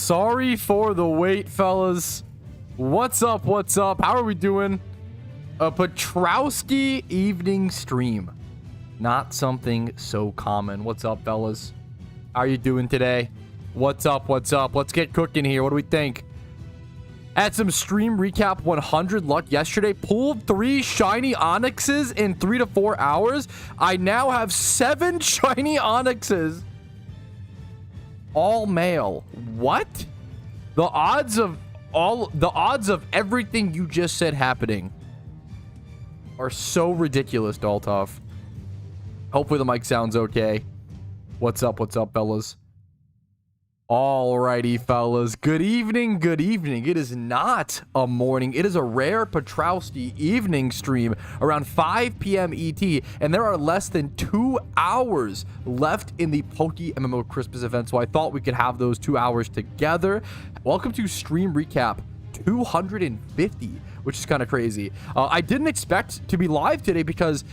Sorry for the wait, fellas. What's up? What's up? How are we doing? A Patrouski evening stream. Not something so common. What's up, fellas? How are you doing today? What's up? What's up? Let's get cooking here. What do we think? Had some stream recap 100 luck yesterday. Pulled 3 shiny onyxes in 3 to 4 hours. I now have 7 shiny onyxes. All male. What? The odds of everything you just said happening are so ridiculous, Daltov. Hopefully the mic sounds okay. What's up, fellas? Alrighty, fellas. Good evening, good evening. It is not a morning. It is a rare Patrouski evening stream around 5 p.m. ET, and there are less than 2 hours left in the PokeMMO Christmas event, so I thought we could have those 2 hours together. Welcome to Stream Recap 250, which is kind of crazy. I didn't expect to be live today because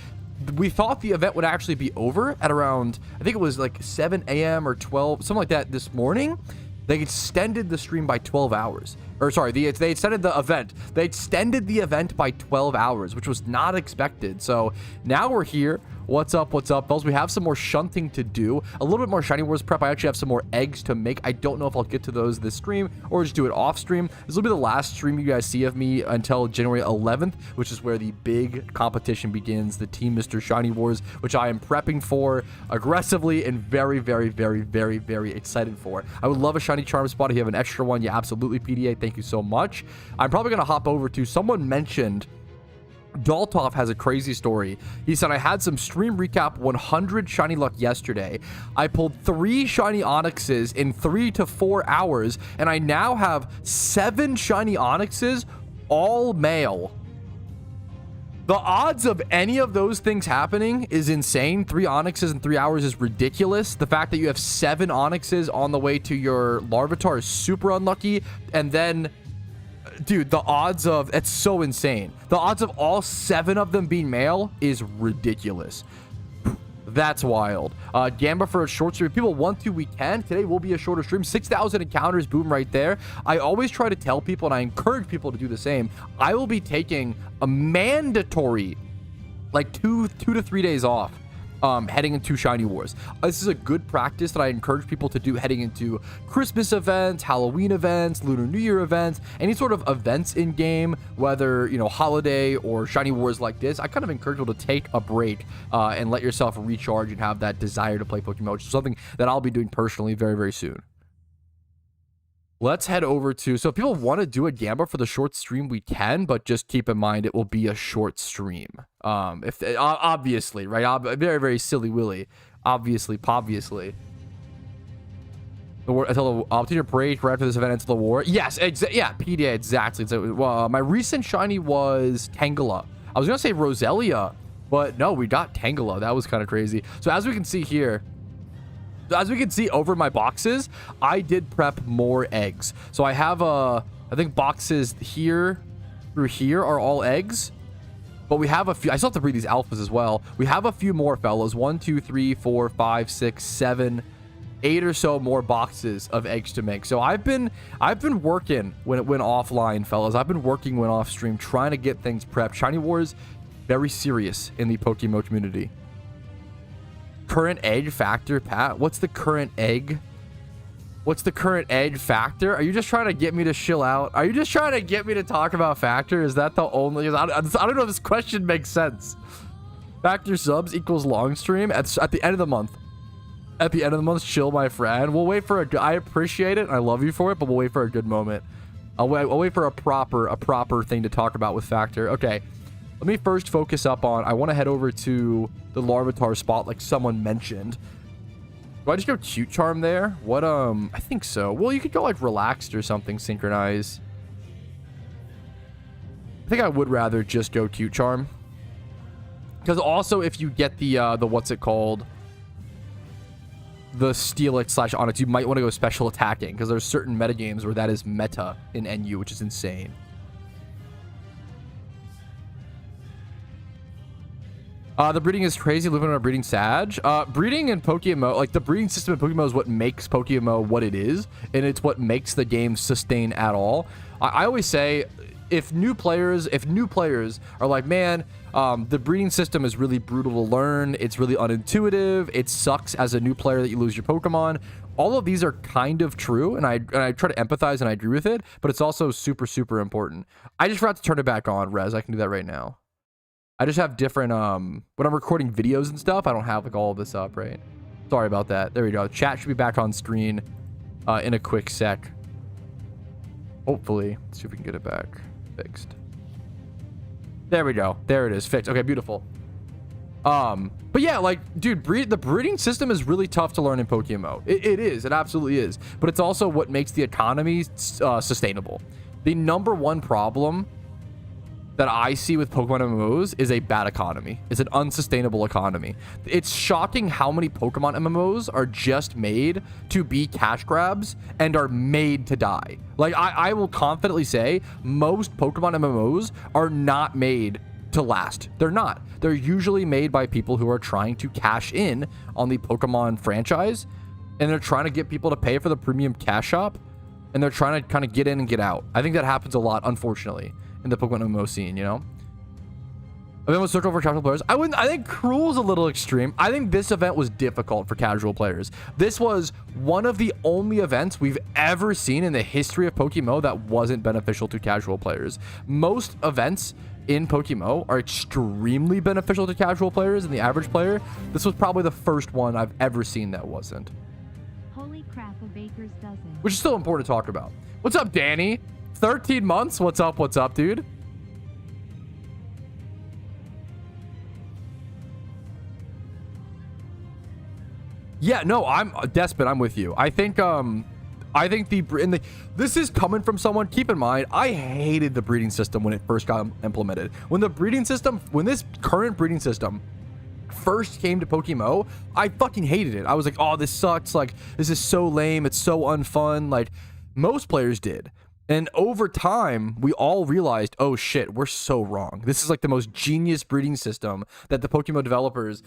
we thought the event would actually be over at around, I think it was like 7 a.m. or 12, something like that this morning. They extended the stream by 12 hours. Or sorry, they extended the event. They extended the event by 12 hours, which was not expected. So now we're here. What's up, fellas? We have some more shunting to do. A little bit more Shiny Wars prep. I actually have some more eggs to make. I don't know if I'll get to those this stream or just do it off stream. This will be the last stream you guys see of me until January 11th, which is where the big competition begins, the Team Mr. Shiny Wars, which I am prepping for aggressively and very, very, very, very, very excited for. I would love a Shiny Charm spot. If you have an extra one, yeah, absolutely, PDA. Thank you so much. I'm probably going to hop over to, someone mentioned Daltov has a crazy story. He said, I had some stream recap 100 shiny luck yesterday. I pulled 3 shiny onyxes in 3 to 4 hours, and I now have 7 shiny onyxes, all male. The odds of any of those things happening is insane. 3 onyxes in 3 hours is ridiculous. The fact that you have 7 onyxes on the way to your Larvitar is super unlucky. And then, dude, the odds of, it's so insane. The odds of all 7 of them being male is ridiculous. That's wild. Gamba for a short stream. If people want to, we can. Today will be a shorter stream. 6,000 encounters, boom, right there. I always try to tell people, and I encourage people to do the same. I will be taking a mandatory, like 2 to 3 days off, heading into Shiny Wars. This is a good practice that I encourage people to do heading into Christmas events, Halloween events, Lunar New Year events, any sort of events in game, whether, you know, holiday or Shiny Wars like this. I kind of encourage people to take a break and let yourself recharge and have that desire to play Pokemon, which is something that I'll be doing personally very, very soon. Let's head over to, so if people want to do a Gamba for the short stream, we can, but just keep in mind it will be a short stream. If obviously, right? Very, very silly willy. Obviously. Until the teacher parade right after this event until the war. Yes, yeah, PDA, exactly. So, my recent shiny was Tangela. I was gonna say Roselia, but no, we got Tangela. That was kind of crazy. So as we can see here, as we can see over my boxes, I did prep more eggs. So I have I think boxes here through here are all eggs, but we have a few. I still have to breed these alphas as well. We have a few more, fellas. 1, 2, 3, 4, 5, 6, 7, 8 or so more boxes of eggs to make. So I've been working when it went offline, fellas. I've been working when off stream, trying to get things prepped. Shiny Wars, very serious in the PokeMMO community. Current egg factor, Pat? What's the current egg? What's the current egg factor? Are you just trying to get me to chill out? Are you just trying to get me to talk about factor? Is that the only... I don't know if this question makes sense. Factor subs equals long stream at the end of the month. At the end of the month, chill, my friend. We'll wait for I appreciate it, and I love you for it, but we'll wait for a good moment. I'll wait for a proper thing to talk about with factor. Okay. Let me first focus up on, I want to head over to the Larvitar spot like someone mentioned. Do I just go Cute Charm there? What, I think so. Well, you could go like Relaxed or something, Synchronize. I think I would rather just go Cute Charm. Because also if you get the what's it called? The Steelix / Onyx, you might want to go Special Attacking. Because there's certain metagames where that is meta in NU, which is insane. The breeding is crazy. Living on a breeding sag. Breeding in PokeMMO, like the breeding system in PokeMMO is what makes PokeMMO what it is, and it's what makes the game sustain at all. I always say, if new players are like, man, the breeding system is really brutal to learn. It's really unintuitive. It sucks as a new player that you lose your Pokemon. All of these are kind of true, and I try to empathize and I agree with it, but it's also super, super important. I just forgot to turn it back on, Rez. I can do that right now. I just have different, when I'm recording videos and stuff, I don't have like all of this up, right? Sorry about that. There we go. Chat should be back on screen in a quick sec. Hopefully. Let's see if we can get it back fixed. There we go. There it is. Fixed. Okay, beautiful. But yeah, like, dude, the breeding system is really tough to learn in PokeMMO. It is. It absolutely is. But it's also what makes the economy sustainable. The #1 problem that I see with Pokemon MMOs is a bad economy. It's an unsustainable economy. It's shocking how many Pokemon MMOs are just made to be cash grabs and are made to die. Like, I will confidently say most Pokemon MMOs are not made to last. They're not. They're usually made by people who are trying to cash in on the Pokemon franchise, and they're trying to get people to pay for the premium cash shop, and they're trying to kind of get in and get out. I think that happens a lot, unfortunately, in the Pokemon MMO scene, you know? Event was circle for casual players. I think Cruel's a little extreme. I think this event was difficult for casual players. This was one of the only events we've ever seen in the history of PokeMMO that wasn't beneficial to casual players. Most events in PokeMMO are extremely beneficial to casual players and the average player. This was probably the first one I've ever seen that wasn't. Holy crap, a baker's dozen. Which is still important to talk about. What's up, Danny? 13 months? What's up, dude? Yeah, no, I'm Despot, I'm with you. I think this is coming from someone. Keep in mind, I hated the breeding system when it first got implemented. When this current breeding system first came to PokeMMO, I fucking hated it. I was like, oh, this sucks. Like, this is so lame. It's so unfun. Like, most players did. And over time, we all realized, oh shit, we're so wrong. This is like the most genius breeding system that the PokeMMO developers,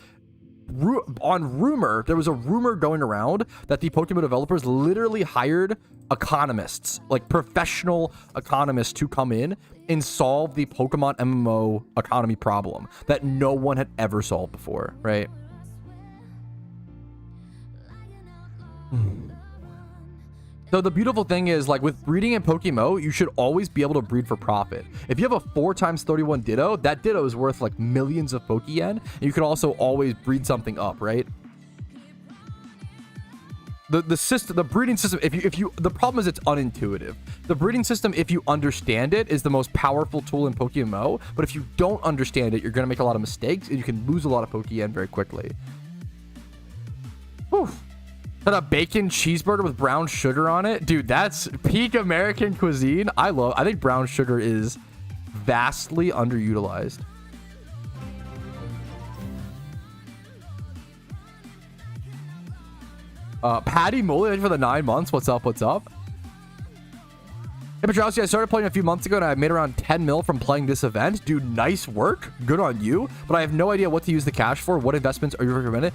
on rumor, there was a rumor going around that the PokeMMO developers literally hired economists, like professional economists, to come in and solve the Pokemon MMO economy problem that no one had ever solved before, right? So the beautiful thing is, like, with breeding in PokeMMO, you should always be able to breed for profit. If you have a 4x31 Ditto, that Ditto is worth like millions of Pokeyen, and you can also always breed something up, right? The breeding system, the problem is it's unintuitive. The breeding system, if you understand it, is the most powerful tool in PokeMMO, but if you don't understand it, you're gonna make a lot of mistakes, and you can lose a lot of Pokeyen very quickly. Whew. And a bacon cheeseburger with brown sugar on it, dude, that's peak American cuisine. I think brown sugar is vastly underutilized. Patty Moley, thank you for the 9 months. What's up? Hey, Patrouski, I started playing a few months ago and I made around 10 mil from playing this event. Dude, nice work. Good on you. But I have no idea what to use the cash for. What investments are you recommending?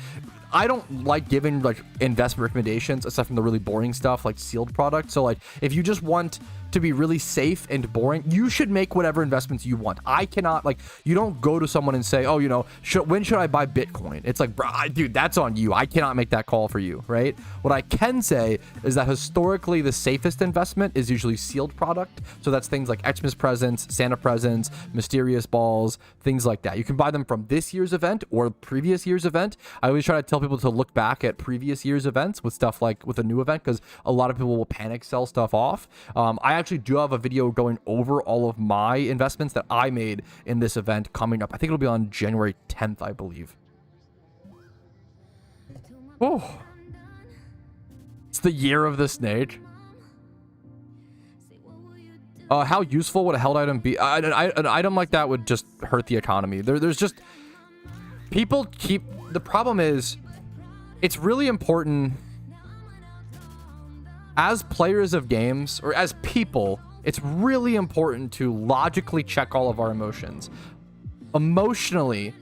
I don't like giving like investment recommendations aside from the really boring stuff like sealed products. So like, if you just want to be really safe and boring, you should make whatever investments you want. I cannot, like, you don't go to someone and say, oh, you know, when should I buy Bitcoin? It's like, bro, dude, that's on you. I cannot make that call for you, right? What I can say is that historically the safest investment is usually sealed product. So that's things like Xmas presents, Santa presents, mysterious balls, things like that. You can buy them from this year's event or previous year's event. I always try to tell people to look back at previous year's events with stuff like with a new event, because a lot of people will panic sell stuff off. I actually do have a video going over all of my investments that I made in this event coming up. I think it'll be on January 10th, I believe. Oh, it's the year of the snake. How useful would a held item be? An item like that would just hurt the economy. There's just people keep. The problem is, it's really important as players of games, or as people, it's really important to logically check all of our emotions. Emotionally,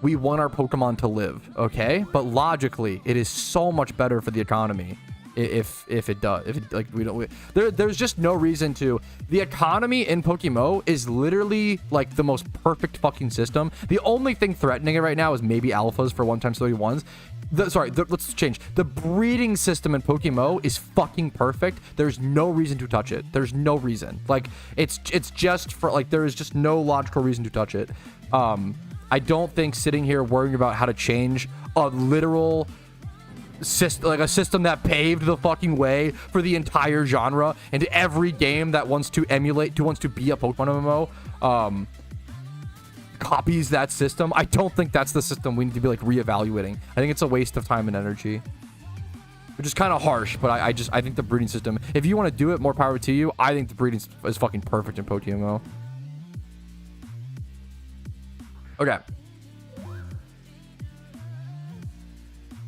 we want our Pokemon to live, okay? But logically, it is so much better for the economy if it does. If it, like there's just no reason to. The economy in PokeMMO is literally like the most perfect fucking system. The only thing threatening it right now is maybe alphas for 1x31s. Let's change. The breeding system in PokeMMO is fucking perfect. There's no reason to touch it. There's no reason. Like it's just for like there is just no logical reason to touch it. I don't think sitting here worrying about how to change a literal system, like a system that paved the fucking way for the entire genre and every game that wants to emulate, wants to be a Pokemon MMO, copies that system. I don't think that's the system we need to be like reevaluating. I think it's a waste of time and energy, which is kind of harsh, but I think the breeding system, if you want to do it, more power to you. I think the breeding is fucking perfect in PokeMMO. Okay.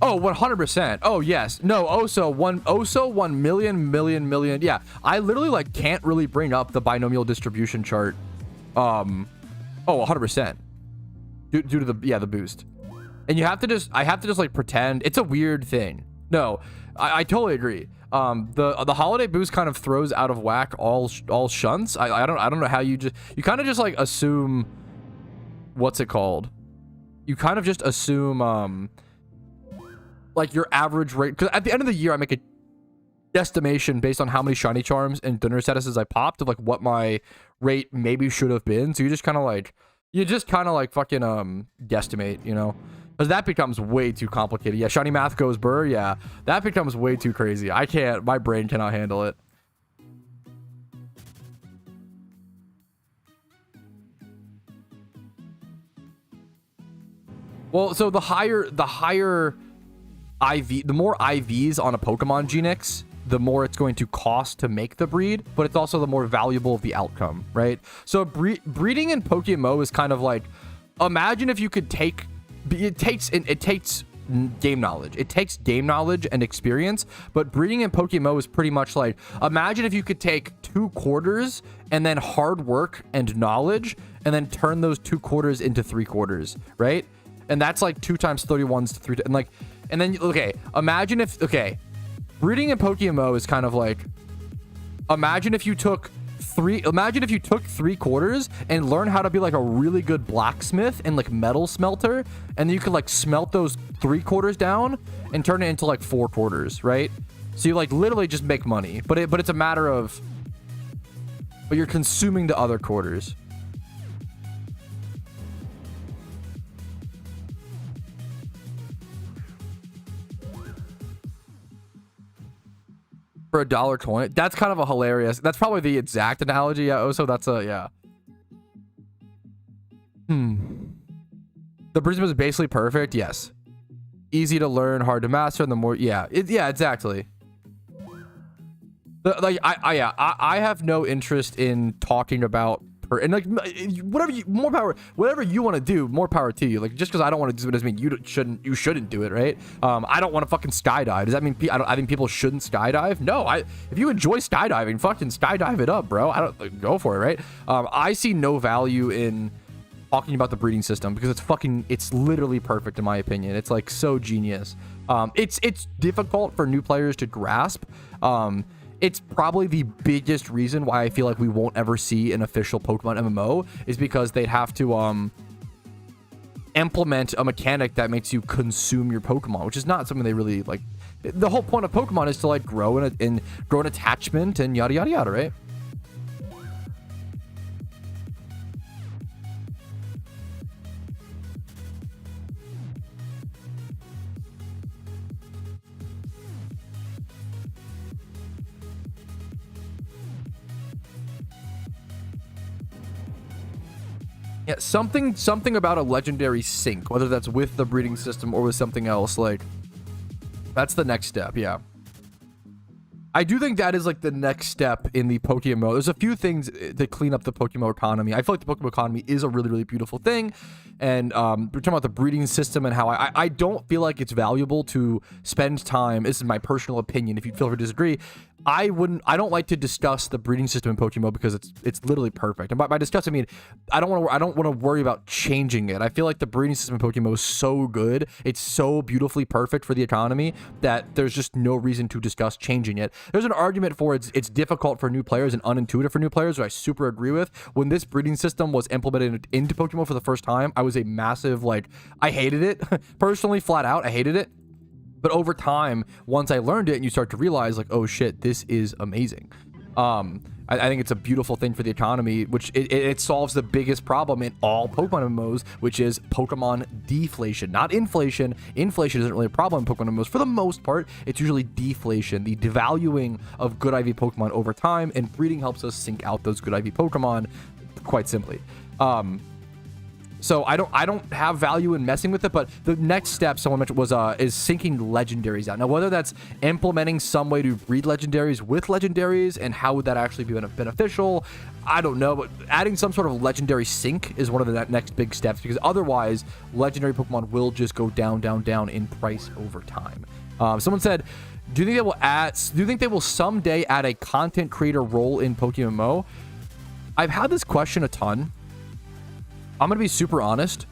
Oh, 100%. Oh, yes. No, Oso 1 million. Yeah, I literally like can't really bring up the binomial distribution chart. Oh, 100%. Due to the boost. And I have to just like pretend it's a weird thing. No, I totally agree. The holiday boost kind of throws out of whack all shunts. I don't know how you kind of just like assume, what's it called? You kind of just assume like your average rate, because at the end of the year I make a estimation based on how many shiny charms and dinner statuses I popped of like what my rate maybe should have been. So you just kind of like fucking guesstimate, you know, because that becomes way too complicated. Yeah, shiny math goes burr. Yeah, that becomes way too crazy. My brain cannot handle it. Well, so the higher IV, the more IVs on a Pokemon Genix, the more it's going to cost to make the breed, but it's also the more valuable of the outcome, right? So breeding in PokeMMO is kind of like, imagine if you could take, it takes game knowledge. It takes game knowledge and experience, but breeding in PokeMMO is pretty much like, imagine if you could take 2 quarters and then hard work and knowledge, and then turn those 2 quarters into 3 quarters, right? And that's like 2 times 31s to 3, and then, okay, imagine if breeding in PokeMMO is kind of like, imagine if you took 3 quarters and learn how to be like a really good blacksmith and like metal smelter, and then you could like smelt those 3 quarters down and turn it into like 4 quarters, right? So you like literally just make money, but it's a matter of, but you're consuming the other quarters. For $1 coin, that's kind of a hilarious. That's probably the exact analogy. Yeah. Oh, so that's yeah. The Brisbane is basically perfect. Yes. Easy to learn, hard to master, and the more, yeah, exactly. I have no interest in talking about and like whatever you want to do, more power to you. Like just because I don't want to do it doesn't mean you shouldn't do it, right? I don't want to fucking skydive. Does that mean I think people shouldn't skydive? No, if you enjoy skydiving, fucking skydive it up, bro. Go for it, right? I see no value in talking about the breeding system because it's literally perfect in my opinion. It's like so genius. It's difficult for new players to grasp. It's probably the biggest reason why I feel like we won't ever see an official Pokemon MMO is because they'd have to implement a mechanic that makes you consume your Pokemon, which is not something they really like. The whole point of Pokemon is to like grow an attachment and yada yada yada, right? Yeah, something about a legendary sync, whether that's with the breeding system or with something else, like that's the next step. Yeah. I do think that is like the next step in the PokeMMO. There's a few things to clean up the PokeMMO economy. I feel like the PokeMMO economy is a really, really beautiful thing. And we're talking about the breeding system and how I don't feel like it's valuable to spend time. This is my personal opinion. If you feel free to disagree, I don't like to discuss the breeding system in PokeMMO because it's literally perfect. And by discuss, I mean I don't want to worry about changing it. I feel like the breeding system in PokeMMO is so good. It's so beautifully perfect for the economy that there's just no reason to discuss changing it. There's an argument for it's difficult for new players and unintuitive for new players, which I super agree with. When this breeding system was implemented into PokeMMO for the first time, I was a massive, like, I hated it. Personally, flat out, I hated it. But over time, once I learned it and you start to realize, like, oh shit, this is amazing. I think it's a beautiful thing for the economy, which it solves the biggest problem in all Pokemon MMOs, which is Pokemon deflation, not inflation. Inflation isn't really a problem in Pokemon MMOs. For the most part, it's usually deflation, the devaluing of good IV Pokemon over time, and breeding helps us sync out those good IV Pokemon, quite simply. So I don't have value in messing with it, but the next step someone mentioned was is syncing legendaries out. Now, whether that's implementing some way to breed legendaries with legendaries and how would that actually be beneficial, I don't know, but adding some sort of legendary sync is one of the next big steps, because otherwise legendary Pokemon will just go down, down, down in price over time. Someone said, do you think they will someday add a content creator role in PokeMMO? I've had this question a ton. I'm gonna be super honest.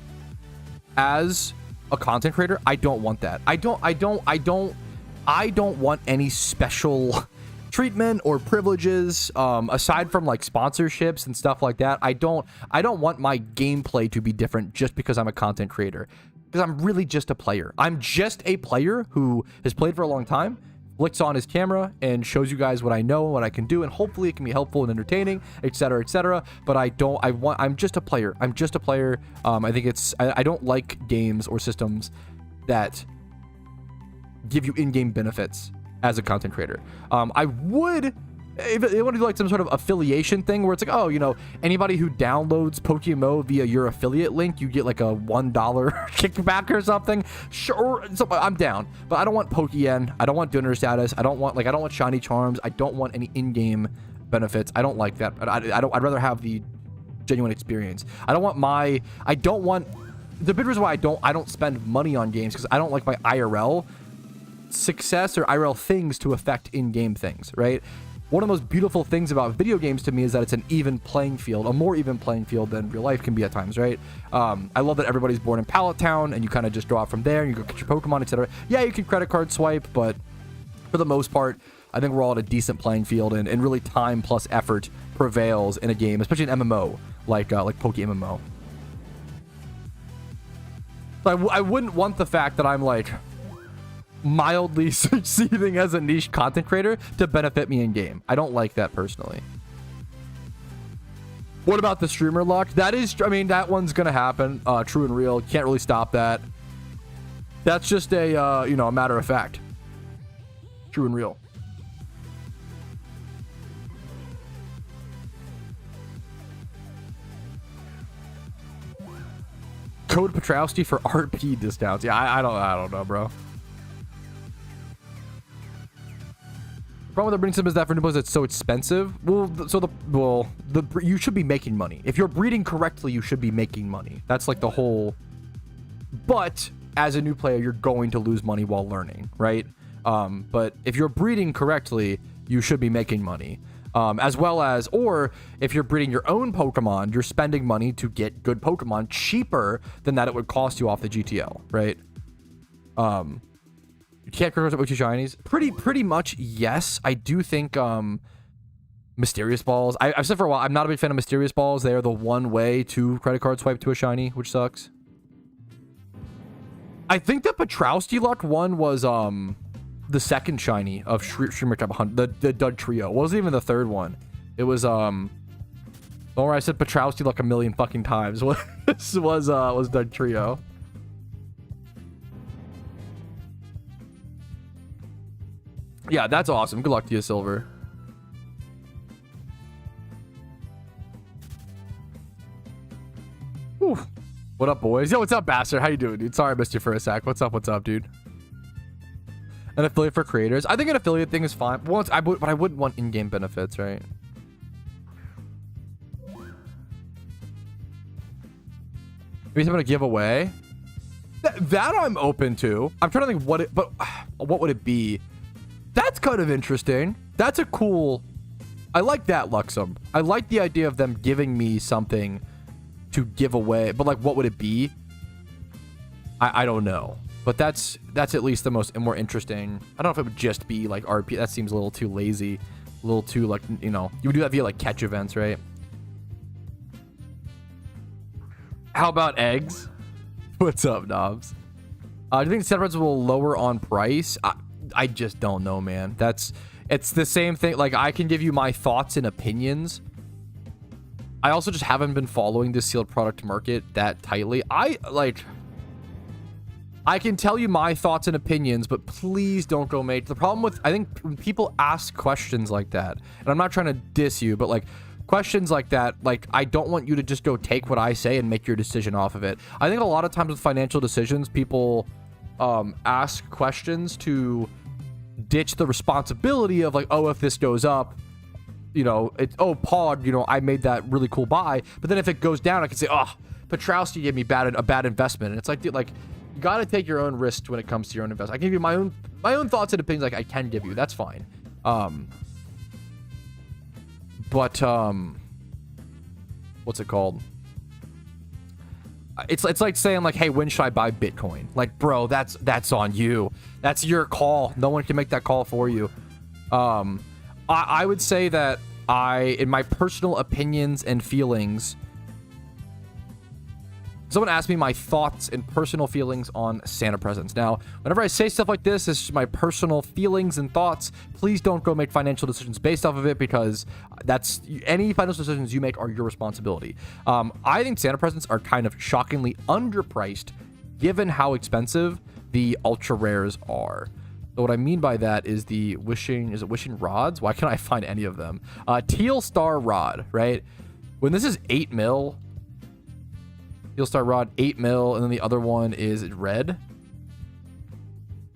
As a content creator, I don't want that. I don't want any special treatment or privileges aside from like sponsorships and stuff like that. I don't want my gameplay to be different just because I'm a content creator, because I'm really just a player. I'm just a player who has played for a long time, flicks on his camera and shows you guys what I know and what I can do, and hopefully it can be helpful and entertaining, etc., etc. But I'm just a player. I'm just a player. I think I don't like games or systems that give you in-game benefits as a content creator. I would, if they want to do like some sort of affiliation thing where it's like, oh, you know, anybody who downloads PokeMMO via your affiliate link, you get like a $1 kickback or something. Sure, so I'm down, but I don't want Pokeyen. I don't want donor status. I don't want shiny charms. I don't want any in-game benefits. I don't like that. I'd rather have the genuine experience. The big reason why I don't spend money on games, because I don't like my IRL success or IRL things to affect in-game things, right? One of the most beautiful things about video games to me is that it's an even playing field, a more even playing field than real life can be at times, right? I love that everybody's born in Pallet Town and you kind of just go out from there and you go get your Pokemon, etc. Yeah, you can credit card swipe, but for the most part, I think we're all at a decent playing field, and really time plus effort prevails in a game, especially an MMO like PokeMMO. So I wouldn't want the fact that I'm like mildly succeeding as a niche content creator to benefit me in game. I don't like that personally. What about the streamer luck? That is, I mean, that one's gonna happen. True and real. Can't really stop that. That's just a you know, a matter of fact. True and real. Code Patrouski for RP discounts. Yeah, I don't know, bro. The problem with the breeding system is that for new players it's so expensive. You should be making money. If you're breeding correctly, you should be making money. That's like the whole. But as a new player, you're going to lose money while learning, right? But if you're breeding correctly, you should be making money. As well as, or if you're breeding your own Pokemon, you're spending money to get good Pokemon cheaper than that it would cost you off the GTL, right? You can't credit cards with shinies. Pretty much, yes. I do think Mysterious Balls. I've said for a while, I'm not a big fan of Mysterious Balls. They are the one way to credit card swipe to a shiny, which sucks. I think the Patrouski luck one was the second shiny of Streamer Type 100, the Dud Trio. It wasn't even the third one. It was or I said Patrouski luck a million fucking times. This was Dud Trio. Yeah, that's awesome. Good luck to you, Silver. Whew. What up, boys? Yo, what's up, Bastard? How you doing, dude? Sorry I missed you for a sec. What's up, dude? An affiliate for creators. I think an affiliate thing is fine. But I wouldn't want in-game benefits, right? Maybe something to give away. That I'm open to. I'm trying to think what would it be? That's kind of interesting. That's a cool. I like that, Luxem. I like the idea of them giving me something to give away. But like, what would it be? I don't know. But that's at least the more interesting. I don't know if it would just be like RP. That seems a little too lazy. A little too like, you know, you would do that via like catch events, right? How about eggs? What's up, Knobs? Do you think Celebrates will lower on price? I just don't know, man. It's the same thing. Like, I can give you my thoughts and opinions. I also just haven't been following this sealed product market that tightly. I can tell you my thoughts and opinions, but please don't go mate. The problem with, I think when people ask questions like that, and I'm not trying to diss you, but like questions like that, like I don't want you to just go take what I say and make your decision off of it. I think a lot of times with financial decisions, people ask questions to ditch the responsibility of like, oh, if this goes up, you know, Pod, you know, I made that really cool buy. But then if it goes down, I can say, oh, Patrouski gave me a bad investment. And it's like, dude, like, you got to take your own risks when it comes to your own investment. I can give you my own thoughts and opinions, like I can give you. That's fine. But what's it called? It's like saying like, hey, when should I buy Bitcoin? Like, bro, that's on you. That's your call. No one can make that call for you. I would say that in my personal opinions and feelings, someone asked me my thoughts and personal feelings on Santa presents. Now, whenever I say stuff like this, it's just my personal feelings and thoughts. Please don't go make financial decisions based off of it, because any financial decisions you make are your responsibility. I think Santa presents are kind of shockingly underpriced given how expensive the ultra rares are. So what I mean by that is the wishing rods? Why can't I find any of them? Teal Star Rod, right? When this is 8 mil, Teal Star Rod, 8 mil, and then the other one is red,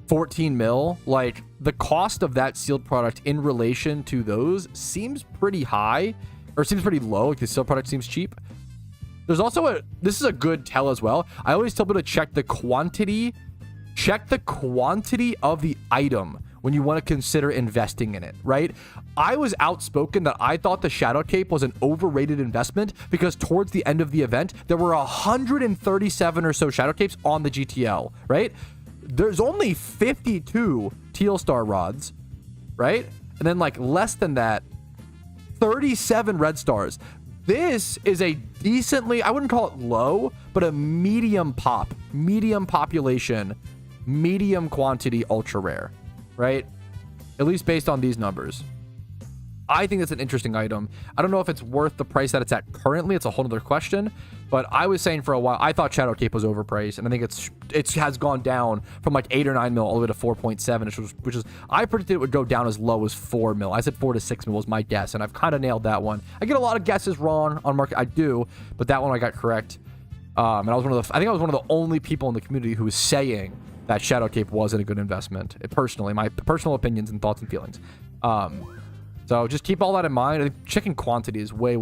14 mil. Like, the cost of that sealed product in relation to those seems pretty high, or seems pretty low. Like, the sealed product seems cheap. There's also this is a good tell as well. I always tell people to check the quantity of the item when you want to consider investing in it, right? I was outspoken that I thought the Shadow Cape was an overrated investment because towards the end of the event, there were 137 or so Shadow Capes on the GTL, right? There's only 52 Teal Star Rods, right? And then like less than that, 37 Red Stars. This is a decently, I wouldn't call it low, but a medium population, medium quantity ultra rare, right? At least based on these numbers. I think that's an interesting item. I don't know if it's worth the price that it's at currently. It's a whole other question. But I was saying for a while, I thought Shadow Cape was overpriced, and I think it has gone down from like 8 or 9 mil all the way to 4.7, which is I predicted it would go down as low as 4 mil. I said 4 to 6 mil was my guess, and I've kind of nailed that one. I get a lot of guesses wrong on market. I do, but that one I got correct. And I think I was one of the only people in the community who was saying that Shadow Cape wasn't a good investment. Personally, my personal opinions and thoughts and feelings. So just keep all that in mind. I think checking quantity is way